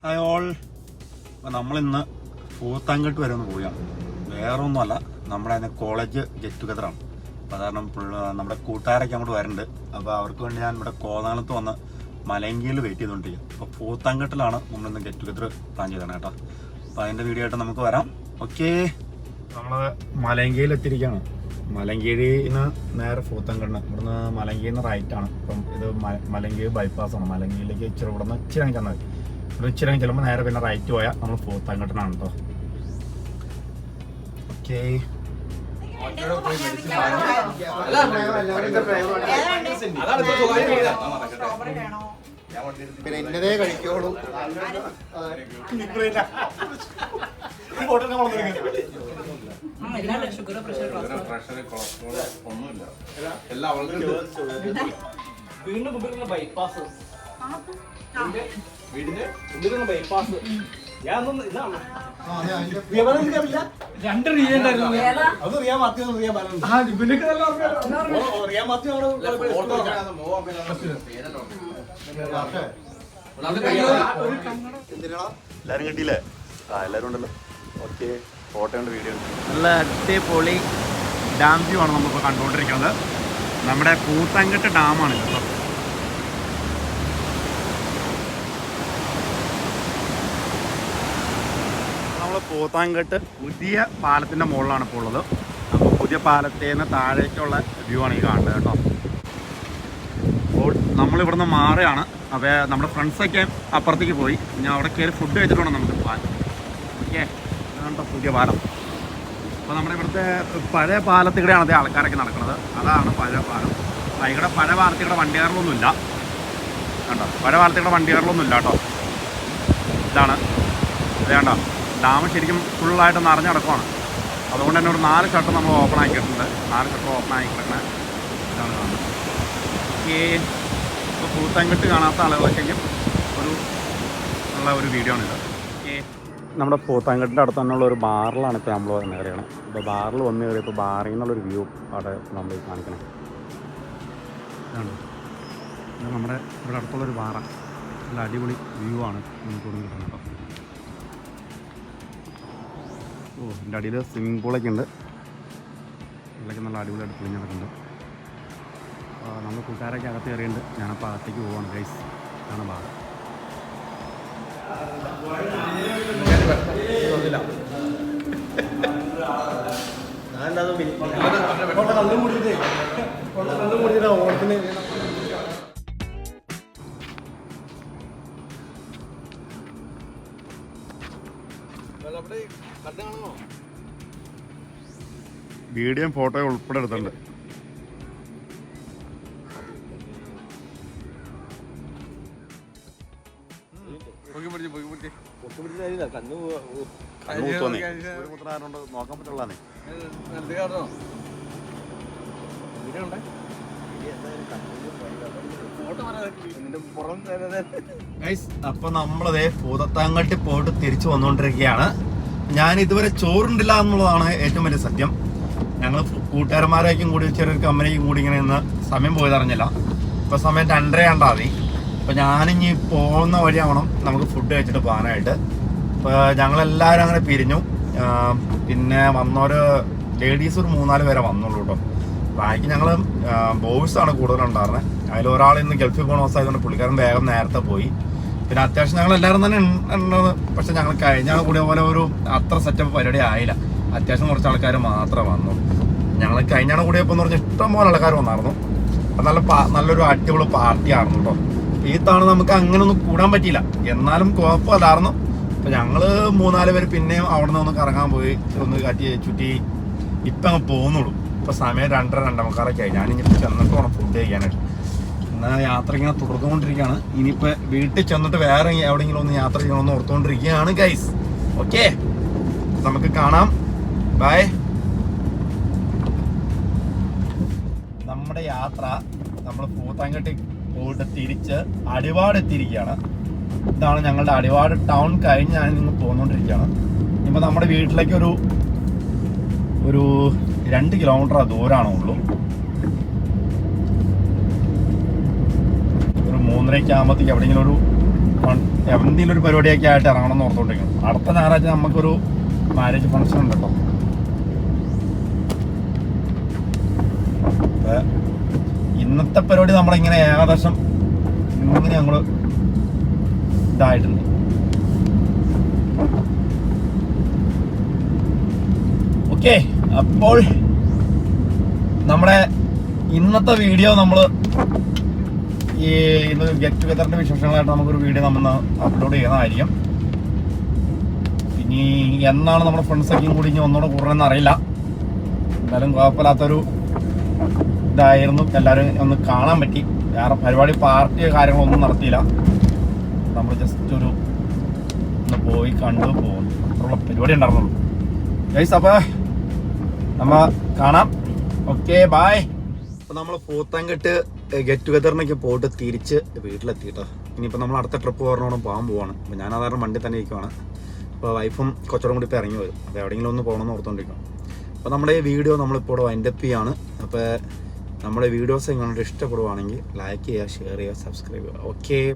Hi all. അപ്പോൾ നമ്മളിന്ന് പൂത്താങ്കട്ട് വരെ ഒന്ന് പോവുകയാണ്. വേറെ ഒന്നുമല്ല, നമ്മുടെ അതിന് കോളേജ് ഗെറ്റ് ടുഗദറാണ്. അപ്പോൾ കാരണം നമ്മുടെ കൂട്ടുകാരൊക്കെ അങ്ങോട്ട് വരുന്നുണ്ട്. അപ്പോൾ അവർക്ക് വേണ്ടി ഞാൻ ഇവിടെ കോതാനത്ത് വന്ന് മലയങ്കിയിൽ വെയിറ്റ് ചെയ്തുകൊണ്ടിരിക്കുക. അപ്പോൾ പൂത്താങ്കട്ടിലാണ് നമ്മളിന്ന് ഗെറ്റ് ടുഗദർ പ്ലാൻ ചെയ്തതാണ് കേട്ടോ. അപ്പോൾ അതിൻ്റെ വീഡിയോ ആയിട്ട് നമുക്ക് വരാം. ഓക്കേ, നമ്മൾ മലയങ്കിയിൽ എത്തിയിരിക്കുകയാണ്. മലയങ്കിയിൽ നിന്ന് നേരെ പൂത്താങ്കട്ടിന്, ഇവിടുന്ന് മലയങ്കിയിൽ നിന്ന് റൈറ്റാണ്. അപ്പം ഇത് മലയങ്കി ബൈപ്പാസാണ്. മലയങ്കിയിലേക്ക് ഇച്ചിരി ഇവിടുന്ന് ഇച്ചിരി കാണിക്കാൻ മതി. ഇച്ചിരി ചെല്ലുമ്പോൾ നേരെ പിന്നെ റൈറ്റ് പോയാൽ നമ്മൾ പൂത്താങ്കട്ടിനാണ് കേട്ടോ. ഓക്കേ, പിന്നെ ഇന്നതേ കഴിക്കുള്ളൂ. വീണ്ടും ബൈപ്പാസ് വീടിന്റെ ഉള്ളിലുള്ള ബൈപ്പാസ് രണ്ട് റീ ഉണ്ടായിരുന്നു. അത് റിയാ മാത്യു റിയാ ബാലൻസ് റിയാ മാത്യു എല്ലാവരും കിട്ടിയില്ലേ? എല്ലാവരും ഉണ്ടല്ലോ. ഓക്കെ, ഫോട്ടോയുടെ വീഡിയോ നല്ല അടിപൊളി ഡാം വ്യൂ ആണ് നമ്മളിപ്പോൾ കണ്ടുകൊണ്ടിരിക്കുന്നത്. നമ്മുടെ പൂത്താങ്കട്ട് ഡാമാണ് കേട്ടോ. നമ്മൾ പൂത്താങ്കട്ട് പുതിയ പാലത്തിൻ്റെ മുകളിലാണ് ഇപ്പോൾ ഉള്ളത്. അപ്പോൾ പുതിയ പാലത്തിൽ നിന്ന് താഴേക്കുള്ള വ്യൂ ആണ് ഈ കാണുന്നത് കേട്ടോ. അപ്പോൾ നമ്മളിവിടുന്ന് മാറുകയാണ്. അപ്പോൾ നമ്മുടെ ഫ്രണ്ട്സൊക്കെ അപ്പുറത്തേക്ക് പോയി. ഞാൻ അവിടെ കയറി ഫുഡ് കഴിച്ചിട്ട് വേണം നമുക്ക് പോകാൻ. ഓക്കെ, അതാണ് പുതിയ പാലം. അപ്പോൾ നമ്മുടെ ഇവിടുത്തെ പഴയ പാലത്തിലൂടെയാണ് അതേ ആൾക്കാരൊക്കെ നടക്കുന്നത്. അതാണ് പഴയ പാലം. ഇവിടെ പഴയ പാലത്തിലൂടെ വണ്ടി കയറലൊന്നുമില്ല കേട്ടോ. പഴയ പാലത്തിലൂടെ വണ്ടി കയറലൊന്നുമില്ല കേട്ടോ. ഇതാണ് അത് കണ്ടോ. ഡാം ശരിക്കും ഫുള്ളായിട്ട് നിറഞ്ഞ് കിടക്കുവാണ്. അതുകൊണ്ട് തന്നെ ഒരു 4 ഷട്ടർ നമ്മൾ ഓപ്പൺ ആക്കിയിട്ടുണ്ട്. 4 ഷട്ടർ ഓപ്പൺ ആക്കി കിടക്കണ ഇതാണ് കാണുന്നത്. ഓക്കേ, ഇപ്പോൾ പൂത്താങ്കട്ട് കാണാത്ത ആളുകളൊക്കെയും ഒരു വീഡിയോ ആണിത്. ഓക്കേ, നമ്മുടെ പൂത്താങ്കട്ടിൻ്റെ അടുത്ത് തന്നെയുള്ള ഒരു ബാറിലാണ് ഇപ്പോൾ നമ്മൾ വന്ന് കയറിയാണ്. ഇപ്പോൾ ബാറിൽ വന്ന് കയറിയപ്പോൾ ബാറിൽ നിന്നുള്ളൊരു വ്യൂ അവിടെ നമ്മൾ കാണിക്കണം. ഇതാണ് ഇത് നമ്മുടെ ഇവിടെ അടുത്തുള്ളൊരു ബാറാണ്. നല്ല അടിപൊളി വ്യൂ ആണ് നമുക്ക് ഇവിടെ കിട്ടുന്നത് കേട്ടോ. ഓ, എൻ്റെ അടിയിൽ സ്വിമ്മിംഗ് പൂളൊക്കെ ഉണ്ട്. ഇതിലൊക്കെ നല്ല അടിപൊളിയായിട്ട് ക്ലീൻ നടക്കുന്നുണ്ട്. നമ്മൾ കൂട്ടുകാരൊക്കെ അകത്ത് കയറിയുണ്ട്. ഞാനപ്പോൾ അകത്തേക്ക് പോവാണ് ഗൈസ്. ഇതാണ് ബാർ. വീഡിയോയും ഫോട്ടോയും ഉൾപ്പെടെ എടുത്തിട്ടുണ്ട്. നോക്കാൻ പറ്റുള്ളാന്നേ. അപ്പൊ നമ്മളതേ പൂതത്താങ്കട്ടി പോയിട്ട് തിരിച്ചു വന്നുകൊണ്ടിരിക്കുകയാണ്. ഞാൻ ഇതുവരെ ചോറുണ്ടില്ല എന്നുള്ളതാണ് ഏറ്റവും വലിയ സത്യം. ഞങ്ങൾ കൂട്ടുകാരന്മാരേക്കും കൂടി ചെറിയൊരു കമ്പനിക്കും കൂടി ഇങ്ങനെ ഇന്ന് സമയം പോയതറിഞ്ഞില്ല. ഇപ്പൊ സമയം 2:30 അപ്പൊ ഞാനിഞ്ഞി പോകുന്ന വഴിയാവണം നമുക്ക് ഫുഡ് കഴിച്ചിട്ട് പോകാനായിട്ട്. ഇപ്പൊ ഞങ്ങളെല്ലാവരും അങ്ങനെ പിരിഞ്ഞു. പിന്നെ വന്നൊരു ലേഡീസ് ഒരു 3-4 പേരെ വന്നുള്ളൂ കേട്ടോ. ബാക്കി ഞങ്ങൾ ബോയ്സാണ് കൂടുതലുണ്ടായിരുന്നത്. അതിലൊരാൾ ഇന്ന് ഗൾഫിൽ പോകണ ദിവസമായതുകൊണ്ട് പുള്ളിക്കാരൻ വേഗം നേരത്തെ പോയി. പിന്നെ അത്യാവശ്യം ഞങ്ങൾ എല്ലാവരും തന്നെ ഉള്ളത്. പക്ഷെ ഞങ്ങൾ കഴിഞ്ഞ കൂടിയ പോലെ ഒരു അത്ര സെറ്റപ്പ് പരിപാടി ആയില്ല. അത്യാവശ്യം കുറച്ച് ആൾക്കാർ മാത്രമേ വന്നു. ഞങ്ങൾ കഴിഞ്ഞാണ് കൂടിയപ്പോൾ എന്ന് പറഞ്ഞാൽ ഇഷ്ടം പോലെ ആൾക്കാർ വന്നായിരുന്നു. നല്ലൊരു അടിപൊളി പാർട്ടി ആയിരുന്നു കേട്ടോ. ഈ തവണ നമുക്ക് അങ്ങനെ ഒന്നും കൂടാൻ പറ്റിയില്ല. എന്നാലും കുഴപ്പമില്ലായിരുന്നു. അപ്പം ഞങ്ങൾ 3-4 പേര് പിന്നെയും അവിടെ നിന്ന് ഒന്ന് കറങ്ങാൻ പോയി, ഒന്ന് കാറ്റി ചുറ്റി ഇപ്പം അങ്ങ് പോകുന്നുള്ളൂ. ഇപ്പം സമയം 2:30-2:45 ആയി. ഞാനിപ്പോൾ ചെന്നിട്ട് വേണം ഫുഡ് കഴിക്കാനായിട്ട്. എന്നാൽ യാത്ര ഇങ്ങനെ തുടർന്നുകൊണ്ടിരിക്കുകയാണ്. ഇനിയിപ്പോൾ വീട്ടിൽ ചെന്നിട്ട് വേറെ എവിടെയെങ്കിലും ഒന്ന് യാത്ര ചെയ്യണമെന്ന് ഓർത്തുകൊണ്ടിരിക്കുകയാണ് ഗൈസ്. ഓക്കെ, നമുക്ക് കാണാം. ബൈ. നമ്മുടെ യാത്ര നമ്മൾ പൂത്താങ്കട്ടി പോയിട്ട് തിരിച്ച് അടിവാട് എത്തിയിരിക്കുകയാണ്. ഇതാണ് ഞങ്ങളുടെ അടിവാട് ടൗൺ കഴിഞ്ഞ് ഞാൻ നിങ്ങൾ പോന്നുകൊണ്ടിരിക്കുകയാണ്. ഇപ്പം നമ്മുടെ വീട്ടിലേക്ക് ഒരു 2 കിലോമീറ്റർ ദൂരമാണുള്ളൂ. ഒരു 3:30 ആകുമ്പോഴത്തേക്ക് എവിടെയെങ്കിലും ഒരു എന്തെങ്കിലും ഒരു പരിപാടിയൊക്കെ ആയിട്ട് ഇറങ്ങണം എന്ന് ഓർത്തുകൊണ്ടിരിക്കണം. അടുത്ത ഞായറാഴ്ച നമുക്കൊരു മാരേജ് ഫംഗ്ഷൻ ഉണ്ട് കേട്ടോ. ഇന്നത്തെ പരിപാടി നമ്മളിങ്ങനെ ഏകദേശം ഇങ്ങനെ ഞങ്ങൾ ഇതായിട്ടുണ്ട്. ഓക്കെ, അപ്പോൾ നമ്മുടെ ഇന്നത്തെ വീഡിയോ നമ്മൾ ഇന്ന് ഗെറ്റ് ടുഗദറിന്റെ വിശേഷങ്ങളായിട്ട് നമുക്കൊരു വീഡിയോ നമ്മൾ അപ്ലോഡ് ചെയ്യുന്നതായിരിക്കും. ഇനി എന്നാണ് നമ്മുടെ ഫ്രണ്ട്സൊക്കെയും കൂടി ഇനി ഒന്നുകൂടെ കൂടണമെന്ന് അറിയില്ല. എന്തായാലും കുഴപ്പമില്ലാത്തൊരു ഇതായിരുന്നു. എല്ലാവരും ഒന്ന് കാണാൻ പറ്റി. വേറെ പരിപാടി പാർട്ടിയോ കാര്യങ്ങളൊന്നും നടത്തിയില്ല. നമ്മൾ ജസ്റ്റ് ഒന്ന് പോയി കണ്ടു പോകും, അത്രയുള്ള പരിപാടി ഉണ്ടായിരുന്നുള്ളൂ ഗൈസ്. അപ്പോൾ നമ്മ കാണാം. Okay, bye. അപ്പോൾ നമ്മൾ പോത്തങ്കെട്ട് ഗെറ്റ് ടുഗദറിനൊക്കെ പോയിട്ട് തിരിച്ച് വീട്ടിലെത്തിയിട്ടോ. ഇനിയിപ്പോൾ നമ്മൾ അടുത്ത ട്രിപ്പ് പോകാനോടും പോകാൻ പോവാണ്. അപ്പോൾ ഞാൻ അതാരണം വണ്ടി തന്നെ ഇരിക്കുവാണ്. അപ്പോൾ വൈഫും കൊച്ചോടും കൂടി ഇപ്പോൾ ഇറങ്ങി വരും. അപ്പോൾ എവിടെയെങ്കിലും ഒന്ന് പോകണമെന്ന് ഓർത്തുകൊണ്ടിരിക്കണം. അപ്പോൾ നമ്മുടെ ഈ വീഡിയോ നമ്മളിപ്പോൾ ഇവിടെ വൈൻഡപ്പ് ചെയ്യാണ്. അപ്പോൾ നമ്മുടെ വീഡിയോസ് എങ്ങനെ ഇഷ്ടപ്പെടുവാണെങ്കിൽ ലൈക്ക് ചെയ്യുക, ഷെയർ ചെയ്യുക, സബ്സ്ക്രൈബ് ചെയ്യുക. ഓക്കെ.